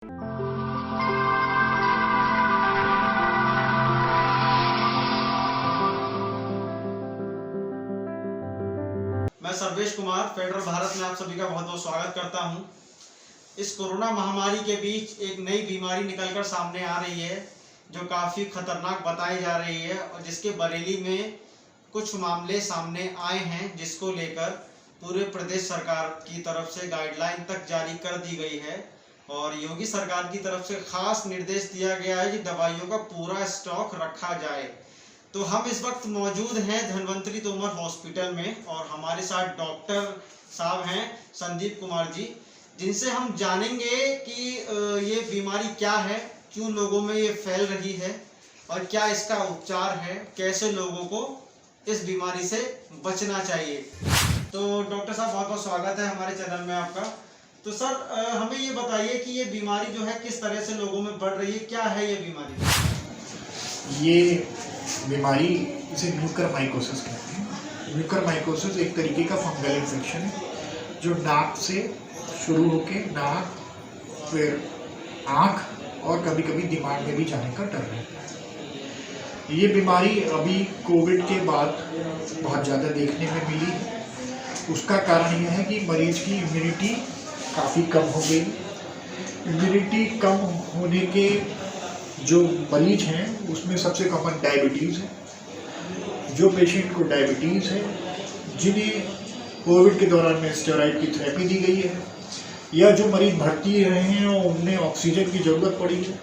मैं सर्वेश कुमार फेडरल भारत में आप सभी का बहुत बहुत स्वागत करता हूं। इस कोरोना महामारी के बीच एक नई बीमारी निकलकर सामने आ रही है जो काफ़ी खतरनाक बताई जा रही है और जिसके बरेली में कुछ मामले सामने आए हैं, जिसको लेकर पूरे प्रदेश सरकार की तरफ से गाइडलाइन तक जारी कर दी गई है और योगी सरकार की तरफ से खास निर्देश दिया गया है कि दवाइयों का पूरा स्टॉक रखा जाए। तो हम इस वक्त मौजूद हैं धन्वंतरी तोमर हॉस्पिटल में और हमारे साथ डॉक्टर साहब हैं संदीप कुमार जी, जिनसे हम जानेंगे कि ये बीमारी क्या है, क्यों लोगों में ये फैल रही है और क्या इसका उपचार है, कैसे लोगों को इस बीमारी से बचना चाहिए। तो डॉक्टर साहब बहुत बहुत स्वागत है हमारे चैनल में आपका। तो सर हमें ये बताइए कि ये बीमारी जो है किस तरह से लोगों में बढ़ रही है, क्या है ये बीमारी? ये बीमारी इसे म्यूकरमाइकोसिस कहते हैं। म्यूकरमाइकोसिस एक तरीके का फंगल इन्फेक्शन है जो नाक से शुरू होके नाक, फिर आँख और कभी कभी दिमाग में भी जाने का डर रहता है। ये बीमारी अभी कोविड के बाद बहुत ज़्यादा देखने में मिली है। उसका कारण यह है कि मरीज की इम्यूनिटी काफ़ी कम हो गई। इम्यूनिटी कम होने के जो मरीज हैं उसमें सबसे कॉमन डायबिटीज़ है। जो पेशेंट को डायबिटीज़ है, जिन्हें कोविड के दौरान में स्टेरॉइड की थेरेपी दी गई है, या जो मरीज भर्ती रहे हैं और उन्हें ऑक्सीजन की ज़रूरत पड़ी है,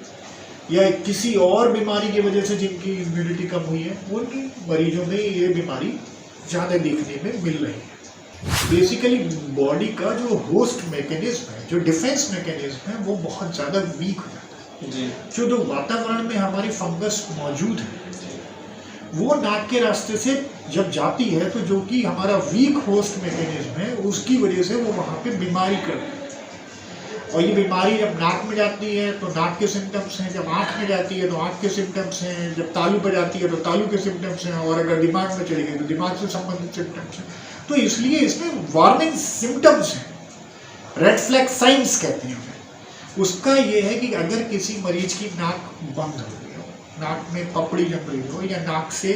या किसी और बीमारी की वजह से जिनकी इम्यूनिटी कम हुई है, उन मरीजों में ये बीमारी ज़्यादा देखने में मिल रही है। बेसिकली बॉडी का जो होस्ट मैकेनिज्म है, जो डिफेंस मैकेनिज्म है, वो बहुत ज़्यादा वीक हो जाता है जी। जो वातावरण में हमारी फंगस मौजूद है वो नाक के रास्ते से जब जाती है तो जो कि हमारा वीक होस्ट मैकेनिज्म है उसकी वजह से वो वहाँ पे बीमारी करती है। और ये बीमारी जब नाक में जाती है तो नाक के सिम्टम्स हैं, जब आँख में जाती है तो आँख के सिम्टम्स हैं, जब तालू पर जाती है तो तालू के सिम्टम्स हैं, और अगर दिमाग में चली गई तो दिमाग से संबंधित सिम्टम्स हैं। तो इसलिए इसमें वार्निंग सिम्टम्स हैं, रेड फ्लैग साइंस कहते हैं। उसका ये है कि अगर किसी मरीज की नाक बंद हो गई हो, नाक में पपड़ी जम रही हो, या नाक से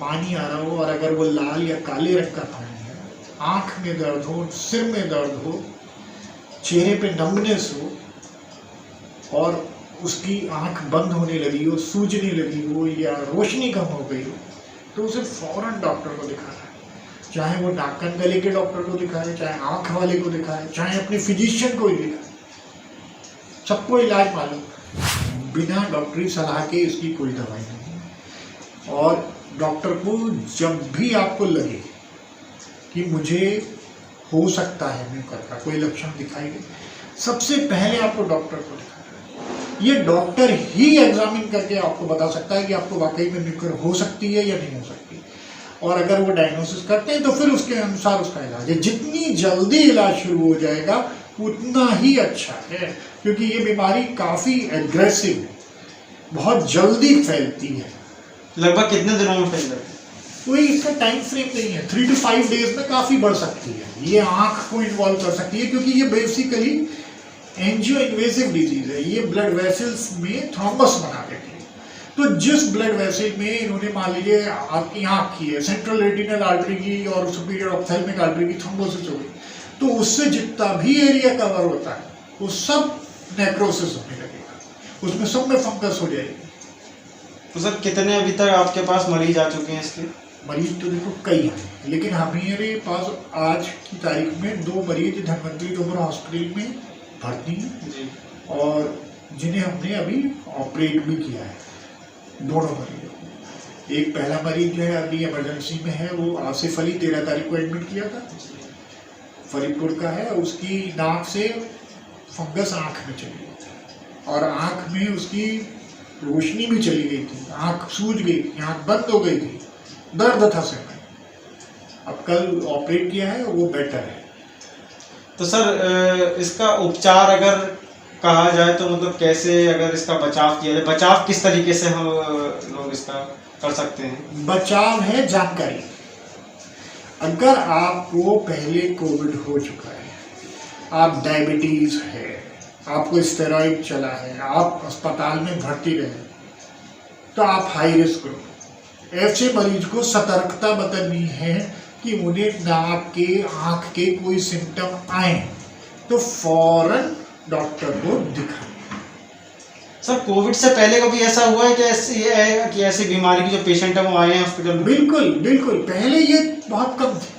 पानी आ रहा हो और अगर वो लाल या काले रंग का पानी है, आँख में दर्द हो, सिर में दर्द हो, चेहरे पे नमनेस हो और उसकी आँख बंद होने लगी हो, सूजने लगी हो या रोशनी कम हो गई हो, तो उसे फौरन डॉक्टर को दिखाना है। चाहे वो नाक कान गले के डॉक्टर को दिखाए, चाहे आँख वाले को दिखाए, चाहे अपने फिजिशियन को ही दिखाए। सबको इलाज मालूम, बिना डॉक्टरी सलाह के इसकी कोई दवाई नहीं। और डॉक्टर को जब भी आपको लगे कि मुझे हो सकता है म्यूकर का कोई लक्षण दिखाई दे, सबसे पहले आपको डॉक्टर को दिखाना है। ये डॉक्टर ही एग्जामिन करके आपको बता सकता है कि आपको वाकई में म्यूकर हो सकती है या नहीं हो सकती। और अगर वो डायग्नोसिस करते हैं तो फिर उसके अनुसार उसका इलाज है। जितनी जल्दी इलाज शुरू हो जाएगा उतना ही अच्छा है, क्योंकि ये बीमारी काफ़ी एग्रेसिव है, बहुत जल्दी फैलती है। लगभग कितने दिनों में फैल जाती है? कोई इसका टाइम फ्रेम नहीं है, 3 to 5 डेज में काफ़ी बढ़ सकती है। ये आँख को इन्वॉल्व कर सकती है, क्योंकि ये बेसिकली एंजियो इन्वेसिव डिजीज है। ये ब्लड वेसल्स में थ्रोम्बस बना देती है। तो जिस ब्लड वेसल में इन्होंने मान लीजिए आपकी आँख की है, सेंट्रल रेटिनल आर्टरी की और सुपीरियर ऑप्थेल्मिक आर्टरी की थ्रोम्बोसिस हो गई, तो उससे जितना भी एरिया कवर होता है वो सब नेक्रोसिस होने लगेगा, उसमें सब में फंगस हो जाएगी। तो सर कितने अभी तक आपके पास मरीज आ चुके हैं इसके? मरीज तो देखो कई हैं, लेकिन हमारे पास आज की तारीख में 2 मरीज धन्वंतरी तोमर हॉस्पिटल में भर्ती हैं जी, और जिन्हें हमने अभी ऑपरेट भी किया है, दोनों मरीजों। एक पहला मरीज जो है अभी इमरजेंसी में है, वो आसिफ अली 13 तारीख को एडमिट किया था, फरीदपुर का है। उसकी नाक से फंगस आँख में चली गई थी और आँख में उसकी रोशनी भी चली गई थी, आँख सूज गई थी, आँख बंद हो गई थी, दर्द था सिर में। अब कल ऑपरेट किया है, वो बेटर है। तो सर इसका उपचार अगर कहा जाए तो मतलब कैसे, अगर इसका बचाव किया जाए, बचाव किस तरीके से हम लोग इसका कर सकते हैं? बचाव है जानकारी। अगर आपको पहले कोविड हो चुका है, आप डायबिटीज है, आपको स्टेरॉइड चला है, आप अस्पताल में भर्ती रहे, तो आप हाई रिस्क ग्रुप। ऐसे मरीज को सतर्कता बरतनी है कि उन्हें नाक के, आँख के कोई सिम्टम आए तो फौरन डॉक्टर को दिखाएं। सर कोविड से पहले कभी ऐसा हुआ है कि ऐसी बीमारी की जो पेशेंट है वो आए हैं हॉस्पिटल में? बिल्कुल बिल्कुल, पहले ये बहुत कम थे।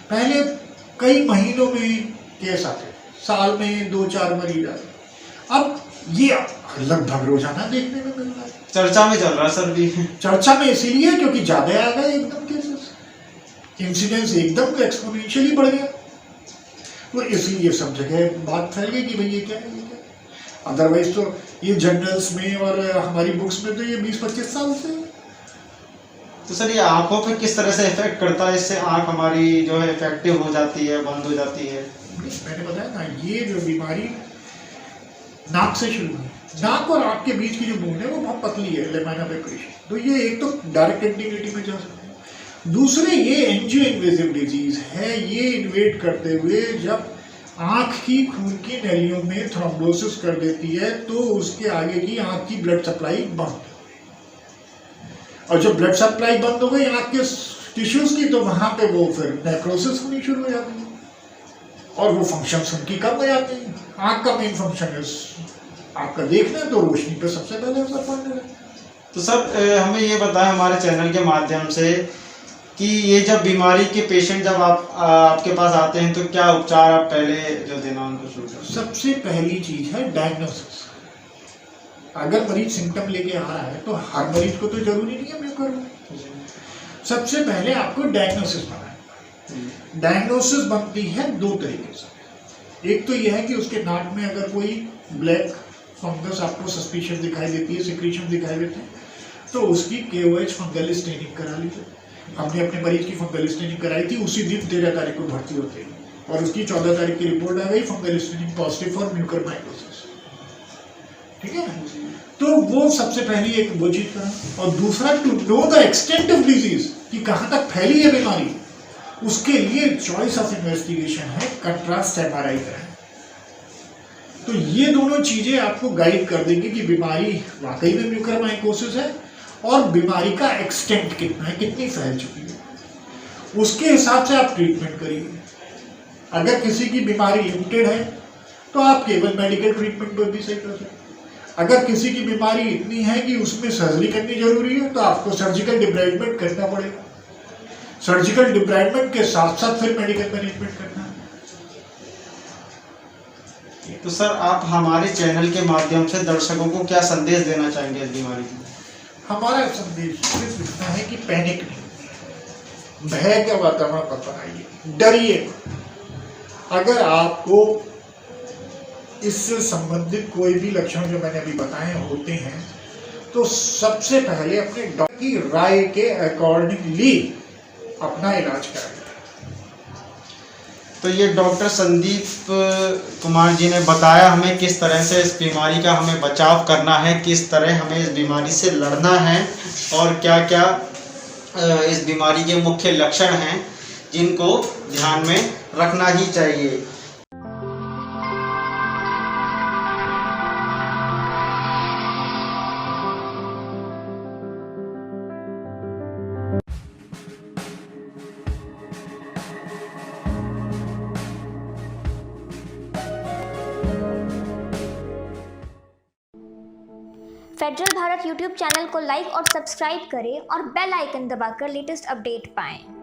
पहले कई महीनों में केस आते, साल में 2-4 मरीज आते। अब ये लगभग रोजाना देखने में मिल रहा है। चर्चा में चल रहा है सर भी। चर्चा में इसीलिए क्योंकि ज्यादा आ गए एकदम केसेस, इंसिडेंस एकदम एक्सपोनेंशियली बढ़ गया, तो इसलिए सब जगह बात फैल गई कि भाई ये क्या है, ये क्या है। अदरवाइज तो ये जर्नल्स में और हमारी बुक्स में तो ये 20-25 साल से। तो सर ये आंखों पे किस तरह से इफेक्ट करता है? इससे आंख हमारी जो है इफेक्टिव हो जाती है, बंद हो जाती है? मैंने बताया ना, ये जो बीमारी नाक से शुरू हुई, नाक और आंख के बीच की जो बूंद है वो बहुत पतली है, लेमाइना पेप्रेशिया। तो ये एक तो डायरेक्ट कंटिन्यूटी में जा सकते हैं, दूसरे ये एंजियो इन्वेजिव डिजीज है। ये इन्वेड करते हुए जब आंख की खून की नलियों में थ्रोम्बोसिस कर देती है तो उसके आगे की आंख की ब्लड सप्लाई बंद, और जब ब्लड सप्लाई बंद हो गई आंख के टिश्यूज की, तो वहां पे वो फिर नेक्रोसिस होनी शुरू हो जाती है और वो फंक्शंस उनकी कम हो जाती हैं। आंख का मेन फंक्शन है आपका देखना, तो रोशनी पे सबसे पहले असर पड़ने लगा। तो सर हमें ये बताएं हमारे चैनल के माध्यम से कि ये जब बीमारी के पेशेंट जब आपके पास आते हैं तो क्या उपचार आप पहले जो देना उनको शुरू करते हैं? सबसे पहली चीज है डायग्नोसिस। अगर मरीज सिम्टम लेके आ रहा है तो हर मरीज को तो जरूरी नहीं है मैं करूँ, सबसे पहले आपको डायग्नोसिस बनाना। डायग्नोसिस बनती है 2 तरीके से। एक तो यह है कि उसके नाक में अगर कोई ब्लैक फंगस आपको सस्पिशियस दिखाई देती है, सिक्रीशन दिखाई देते हैं, तो उसकी KOH फंगल स्टेनिंग करा लीजिए। हमने अपने मरीज की फंगल स्टेनिंग कराई थी, उसी दिन 13 तारीख को भर्ती होते हैं और उसकी 14 तारीख की रिपोर्ट आ गई, fungal staining positive for mucormycosis. ठीक है, तो वो सबसे पहली एक वो चीज करा। और दूसरा, to know the extent of disease, कि कहाँ तक फैली है बीमारी, उसके लिए चॉइस ऑफ इन्वेस्टिगेशन है कंट्रास्ट MRI कराएं। तो ये दोनों चीजें आपको गाइड कर देंगी कि बीमारी वाकई में म्यूकरमाइकोसिस है और बीमारी का एक्सटेंट कितना है, कितनी फैल चुकी है। उसके हिसाब से आप ट्रीटमेंट करिए। अगर किसी की बीमारी लिमिटेड है तो आप केवल मेडिकल ट्रीटमेंट पर भी सही कर सकते हैं। अगर किसी की बीमारी इतनी है कि उसमें सर्जरी करनी जरूरी है तो आपको सर्जिकल डिब्राइडमेंट करना पड़ेगा। सर्जिकल डिब्राइडमेंट के साथ साथ फिर मेडिकल मैनेजमेंट करना है। तो सर आप हमारे चैनल के माध्यम से दर्शकों को क्या संदेश देना चाहेंगे इस बीमारी में? हमारा संदेश सिर्फ इतना है कि पैनिक नहीं, भय का वातावरण मत बनाइए, डरिए। अगर आपको इससे संबंधित कोई भी लक्षण जो मैंने अभी बताए होते हैं तो सबसे पहले अपने डॉक्टर की राय के अकॉर्डिंगली अपना इलाज कराइए। तो ये डॉक्टर संदीप कुमार जी ने बताया हमें किस तरह से इस बीमारी का हमें बचाव करना है, किस तरह हमें इस बीमारी से लड़ना है और क्या क्या इस बीमारी के मुख्य लक्षण हैं जिनको ध्यान में रखना ही चाहिए। फेडरल भारत यूट्यूब चैनल को लाइक और सब्सक्राइब करें और बेल आइकन दबाकर लेटेस्ट अपडेट पाएं।